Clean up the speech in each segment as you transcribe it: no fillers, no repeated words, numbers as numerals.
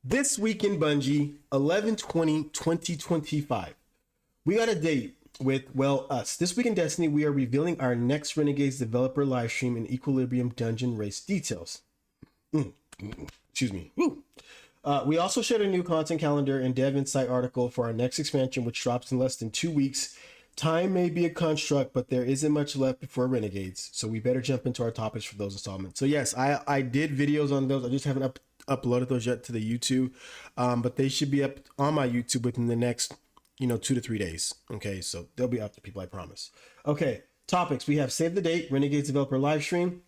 This week in Bungie, 11/20/2025. We got a date with, well, us. This week in Destiny, we are revealing our next Renegades developer livestream and Equilibrium dungeon race details. Excuse me. We also shared a new content calendar and dev insight article for our next expansion, which drops in less than 2 weeks. Time may be a construct, but there isn't much left before Renegades, so we better jump into our topics for those installments. So yes, I did videos on those. I just haven't uploaded those yet to the YouTube, but they should be up on my YouTube within the next 2 to 3 days. Okay, so they'll be up to people, I promise. Okay, topics. We have Save the Date, Renegades developer live stream,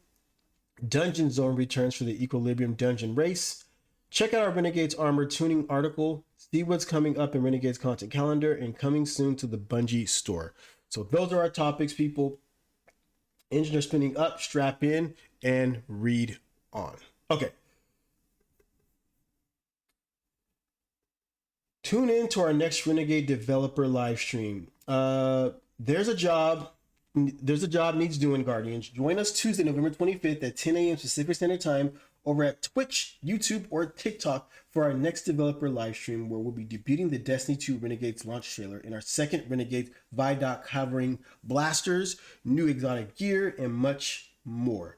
Dungeon Zone returns for the Equilibrium dungeon race. Check out our Renegades armor tuning article. See what's coming up in Renegades content calendar and coming soon to the Bungie store. So those are our topics, people. Engine are spinning up, strap in, and read on. Okay. Tune in to our next Renegade developer live stream. There's a job needs doing, Guardians. Join us Tuesday, November 25th at 10 a.m. Pacific Standard Time over at Twitch, YouTube, or TikTok for our next developer live stream, where we'll be debuting the Destiny 2 Renegades launch trailer in our second Renegades Vidoc, covering blasters, new exotic gear, and much more.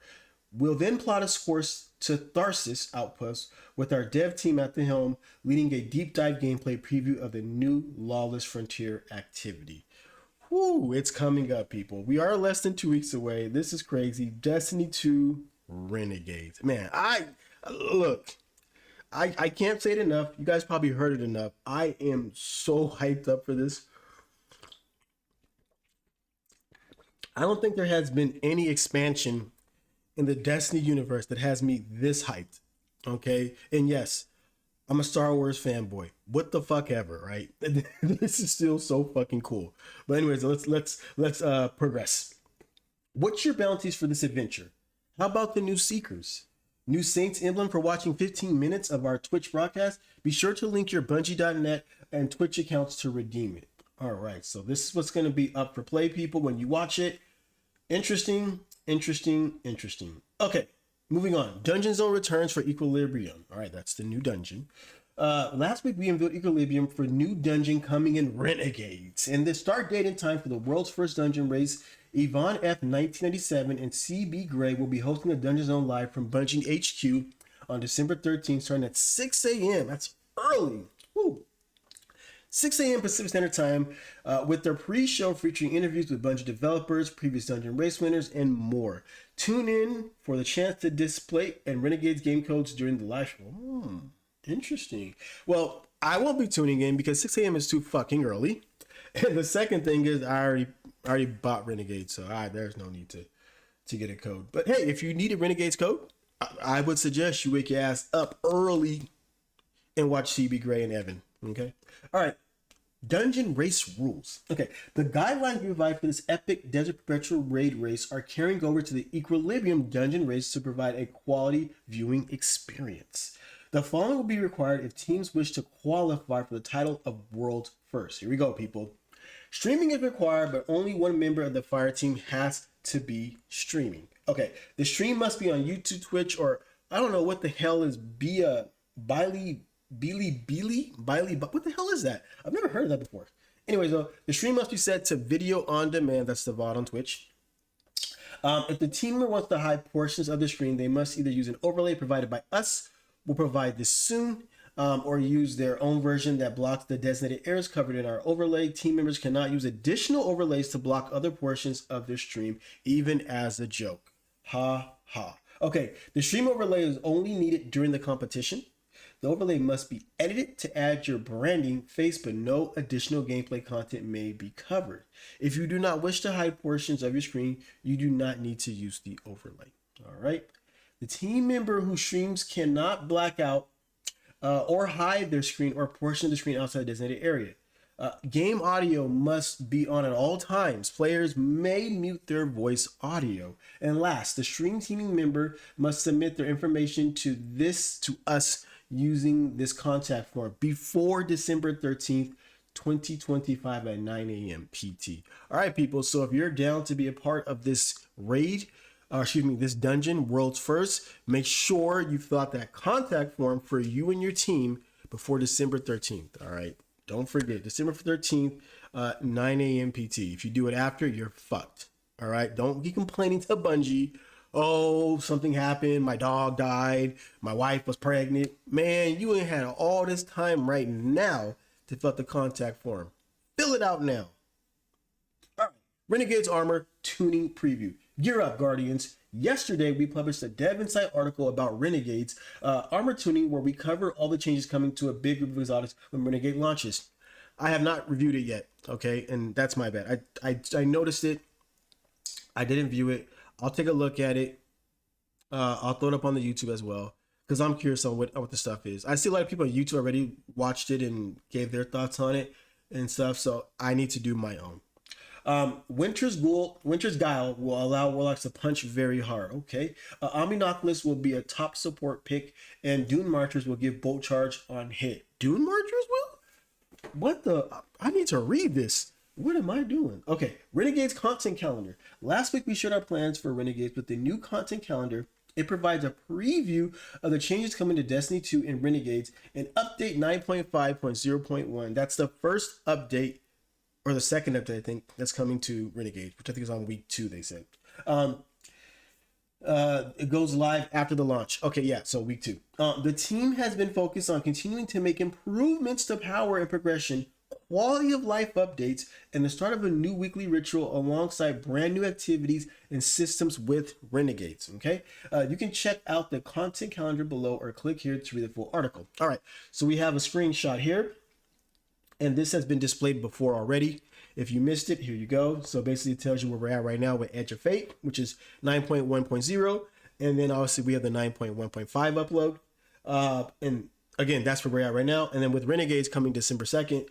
We'll then plot a course to Tharsis Outpost with our dev team at the helm, leading a deep dive gameplay preview of the new Lawless Frontier activity. Woo, it's coming up, people. We are less than 2 weeks away. This is crazy. Destiny 2 Renegades. Man, I can't say it enough. You guys probably heard it enough. I am so hyped up for this. I don't think there has been any expansion in the Destiny universe that has me this hyped. Okay? And yes, I'm a Star Wars fanboy. What the fuck ever, right? This is still so fucking cool. But anyways, let's progress. What's your bounties for this adventure? How about the new Seekers? New Saints emblem for watching 15 minutes of our Twitch broadcast? Be sure to link your Bungie.net and Twitch accounts to redeem it. All right, so this is what's going to be up for play, people, when you watch it. Interesting. Okay, moving on. Dungeon Zone returns for Equilibrium. All right, that's the new dungeon. Last week, we unveiled Equilibrium for new dungeon coming in Renegades. And the start date and time for the world's first dungeon race, Yvonne F. 1997 and CB Gray will be hosting the Dungeon Zone live from Bungie HQ on December 13th, starting at 6 a.m. That's early. Woo. 6 a.m. Pacific Standard Time, with their pre-show featuring interviews with Bungie developers, previous dungeon race winners, and more. Tune in for the chance to display and Renegades game codes during the live show. Interesting. Well, I won't be tuning in because 6 a.m. is too fucking early. And the second thing is I already bought Renegades, so there's no need to get a code. But hey, if you need a Renegades code, I would suggest you wake your ass up early and watch CB Gray and Evan. Okay? All right. Dungeon race rules. Okay. The guidelines we provide for this epic Desert Perpetual raid race are carrying over to the Equilibrium dungeon race to provide a quality viewing experience. The following will be required if teams wish to qualify for the title of World First. Here we go, people. Streaming is required, but only one member of the fire team has to be streaming. Okay, the stream must be on YouTube, Twitch, or I don't know what the hell is Billy. What the hell is that? I've never heard of that before. Anyways, though, the stream must be set to video on demand. That's the VOD on Twitch. If the team member wants to hide portions of the stream, they must either use an overlay provided by us. We'll provide this soon. Or use their own version that blocks the designated areas covered in our overlay. Team members cannot use additional overlays to block other portions of their stream, even as a joke. Ha ha. Okay, the stream overlay is only needed during the competition. The overlay must be edited to add your branding face, but no additional gameplay content may be covered. If you do not wish to hide portions of your screen, you do not need to use the overlay. All right. The team member who streams cannot black out or hide their screen or portion of the screen outside the designated area. Game audio must be on at all times. Players may mute their voice audio. And last, the stream teaming member must submit their information to us using this contact form before December 13th, 2025 at 9 a.m. PT. All right, people. So if you're down to be a part of this raid, this dungeon, World's First, make sure you fill out that contact form for you and your team before December 13th. All right. Don't forget, December 13th, 9 a.m. PT. If you do it after, you're fucked. All right. Don't be complaining to Bungie. Oh, something happened. My dog died. My wife was pregnant. Man, you ain't had all this time right now to fill out the contact form. Fill it out now. All right. Renegades Armor Tuning Preview. Gear up, Guardians. Yesterday, we published a Dev Insight article about Renegades armor tuning, where we cover all the changes coming to a big group of exotics when Renegade launches. I have not reviewed it yet, okay? And that's my bad. I noticed it. I didn't view it. I'll take a look at it. I'll throw it up on the YouTube as well, because I'm curious on what the stuff is. I see a lot of people on YouTube already watched it and gave their thoughts on it and stuff, so I need to do my own. Winter's Guile will allow Warlocks to punch very hard. Okay. Omninoculus will be a top support pick, and Dune Marchers will give bolt charge on hit. Dune Marchers will? What the? I need to read this. What am I doing? Okay. Renegades content calendar. Last week we shared our plans for Renegades with the new content calendar. It provides a preview of the changes coming to Destiny 2 and Renegades and update 9.5.0.1. That's the first update, or the second update, I think, that's coming to Renegade, which I think is on week 2, they said. It goes live after the launch. Okay, yeah, so week 2. The team has been focused on continuing to make improvements to power and progression, quality of life updates, and the start of a new weekly ritual alongside brand new activities and systems with Renegades, okay? You can check out the content calendar below or click here to read the full article. All right, so we have a screenshot here, and this has been displayed before already. If you missed it, here you go. So basically it tells you where we're at right now with Edge of Fate, which is 9.1.0. And then obviously we have the 9.1.5 upload. And again, that's where we're at right now. And then with Renegades coming December 2nd,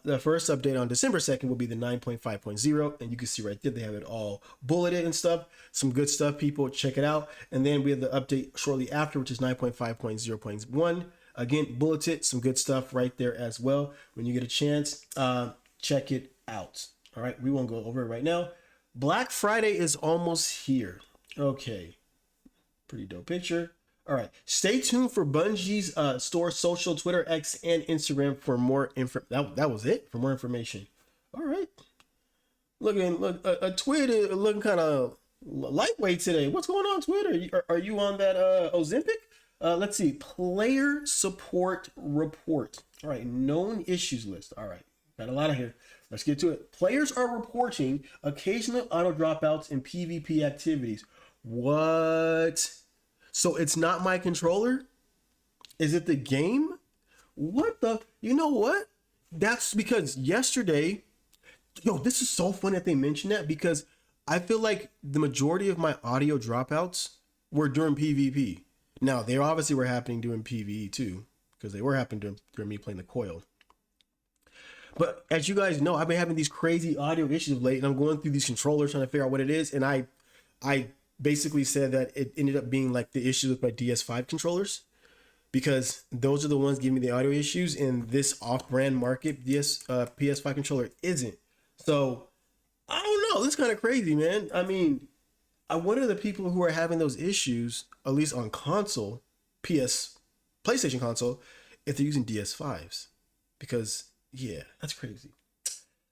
the first update on December 2nd will be the 9.5.0. And you can see right there, they have it all bulleted and stuff. Some good stuff, people. Check it out. And then we have the update shortly after, which is 9.5.0.1. Again, bulleted, some good stuff right there as well. When you get a chance, check it out. All right, we won't go over it right now. Black Friday is almost here. Okay, pretty dope picture. All right, stay tuned for Bungie's store, social, Twitter, X, and Instagram for more info. That was it for more information. All right, look, a Twitter looking kind of lightweight today. What's going on Twitter? Are you on that Ozempic? Let's see, player support report. All right, known issues list. All right, got a lot of here. Let's get to it. Players are reporting occasional auto dropouts in PvP activities. What? So it's not my controller? Is it the game? What the? You know what? That's because yesterday, this is so funny that they mentioned that, because I feel like the majority of my audio dropouts were during PvP. Now, they obviously were happening during PvE too, because they were happening during me playing the coil. But as you guys know, I've been having these crazy audio issues of late, and I'm going through these controllers trying to figure out what it is. And I basically said that it ended up being like the issues with my DS5 controllers, because those are the ones giving me the audio issues, and this off-brand market PS5 controller isn't. So I don't know. This is kind of crazy, man. I mean, I wonder the people who are having those issues, at least on console, PlayStation console, if they're using DS5s, because yeah, that's crazy.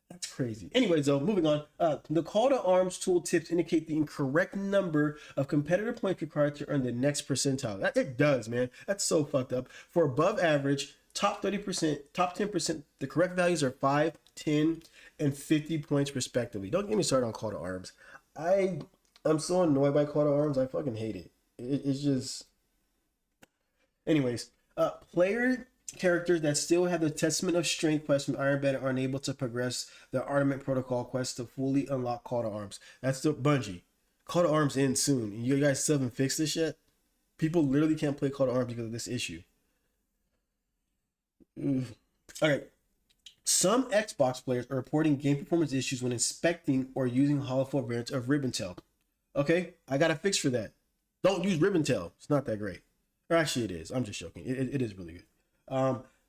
That's crazy. Anyways, though, moving on. The call to arms tooltips indicate the incorrect number of competitor points required to earn the next percentile. It does, man. That's so fucked up. For above average, top 30%, top 10%, the correct values are 5, 10, and 50 points respectively. Don't get me started on call to arms. I'm so annoyed by call to arms. I fucking hate it. It's just... Anyways, player characters that still have the Testament of Strength quest from Iron Banner are unable to progress the Armament Protocol quest to fully unlock Call to Arms. That's the Bungie. Call to Arms ends soon. And you guys still haven't fixed this yet? People literally can't play Call to Arms because of this issue. All right. Some Xbox players are reporting game performance issues when inspecting or using hollow variants of Ribbontail. Okay, I got a fix for that. Don't use Ribbontail. It's not that great. Or actually it is. I'm just joking. It is really good.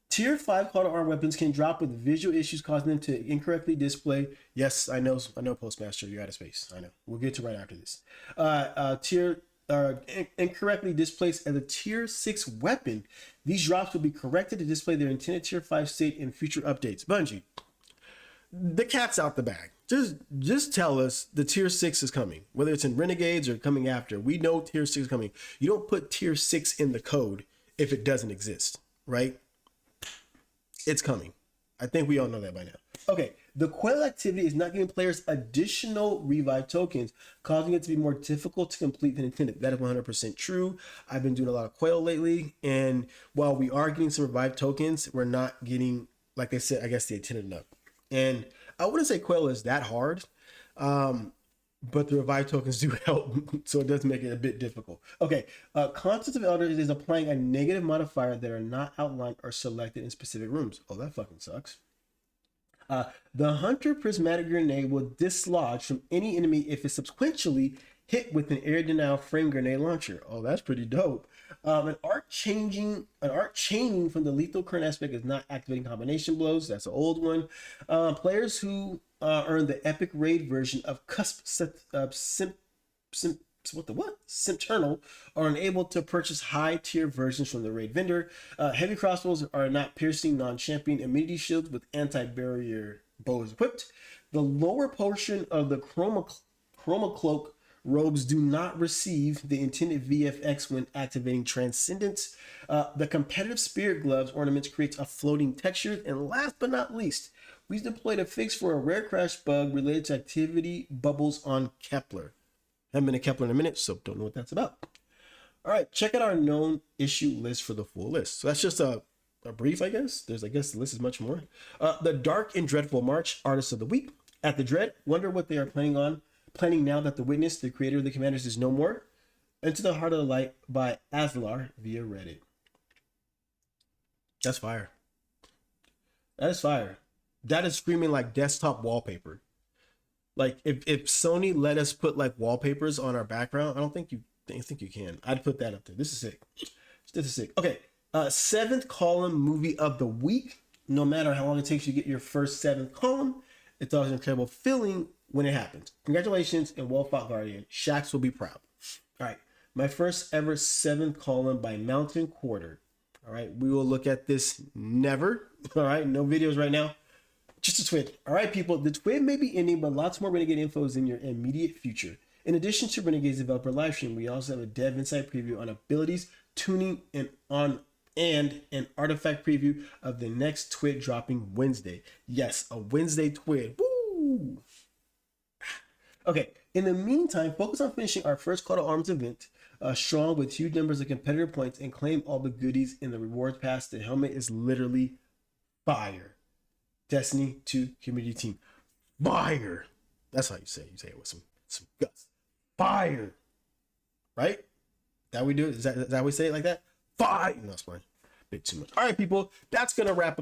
Tier 5 Call to Arm weapons can drop with visual issues causing them to incorrectly display. Yes, I know Postmaster, you're out of space. I know. We'll get to right after this. Tier incorrectly displaced as a tier 6 weapon. These drops will be corrected to display their intended tier 5 state in future updates. Bungie, the cat's out the bag. Just tell us the tier 6 is coming, whether it's in Renegades or coming after. We know tier 6 is coming. You don't put tier 6 in the code if it doesn't exist, right? It's coming. I think we all know that by now. Okay, the quail activity is not giving players additional revive tokens, causing it to be more difficult to complete than intended. That is 100% true. I've been doing a lot of quail lately, and while we are getting some revive tokens, we're not getting, like they said, I guess the intended enough. And I wouldn't say quail is that hard, but the revive tokens do help, so it does make it a bit difficult. Okay, Constance of Elders is applying a negative modifier that are not outlined or selected in specific rooms. Oh, that fucking sucks. The Hunter Prismatic Grenade will dislodge from any enemy if it's subsequently hit with an air denial frame grenade launcher. Oh, that's pretty dope. An arc chaining from the lethal current aspect is not activating combination blows. That's an old one. Players who earn the epic raid version of Cusp Sympternal are unable to purchase high tier versions from the raid vendor. Heavy crossbows are not piercing non-champion immunity shields with anti-barrier bows equipped. The lower portion of the chroma cloak robes do not receive the intended VFX when activating Transcendence. The competitive spirit gloves ornaments creates a floating texture. And last but not least, we deployed a fix for a rare crash bug related to activity bubbles on Kepler. Haven't been to Kepler in a minute, so don't know what that's about. All right, check out our known issue list for the full list. So that's just a brief, I guess. The list is much more. The Dark and Dreadful March, Artist of the Week. At the Dread, wonder what they are planning now that the Witness, the creator of the Commanders, is no more. Into the Heart of the Light by Aslar via Reddit. That's fire. That is fire. That is screaming like desktop wallpaper. Like if Sony let us put like wallpapers on our background, I think you can. I'd put that up there. This is sick. This is sick. Okay. 7th column movie of the week. No matter how long it takes you to get your first 7th column, it's always an incredible feeling when it happens. Congratulations and well fought, Guardian. Shax will be proud. All right. My first ever 7th column by Mountain Quarter. All right. We will look at this never. All right. No videos right now. Just a twid. All right, people. The twid may be ending, but lots more Renegade info is in your immediate future. In addition to Renegade's developer livestream, we also have a dev insight preview on abilities, tuning, and an artifact preview of the next twid dropping Wednesday. Yes, a Wednesday twid. Woo! Okay. In the meantime, focus on finishing our first Call to Arms event strong with huge numbers of competitor points and claim all the goodies in the rewards pass. The helmet is literally fire. Destiny 2 community team. Fire. That's how you say it. You say it with some guts. Fire. Right? That we do? Is that we say it like that? Fire. No, it's fine. Bit too much. All right, people. That's going to wrap up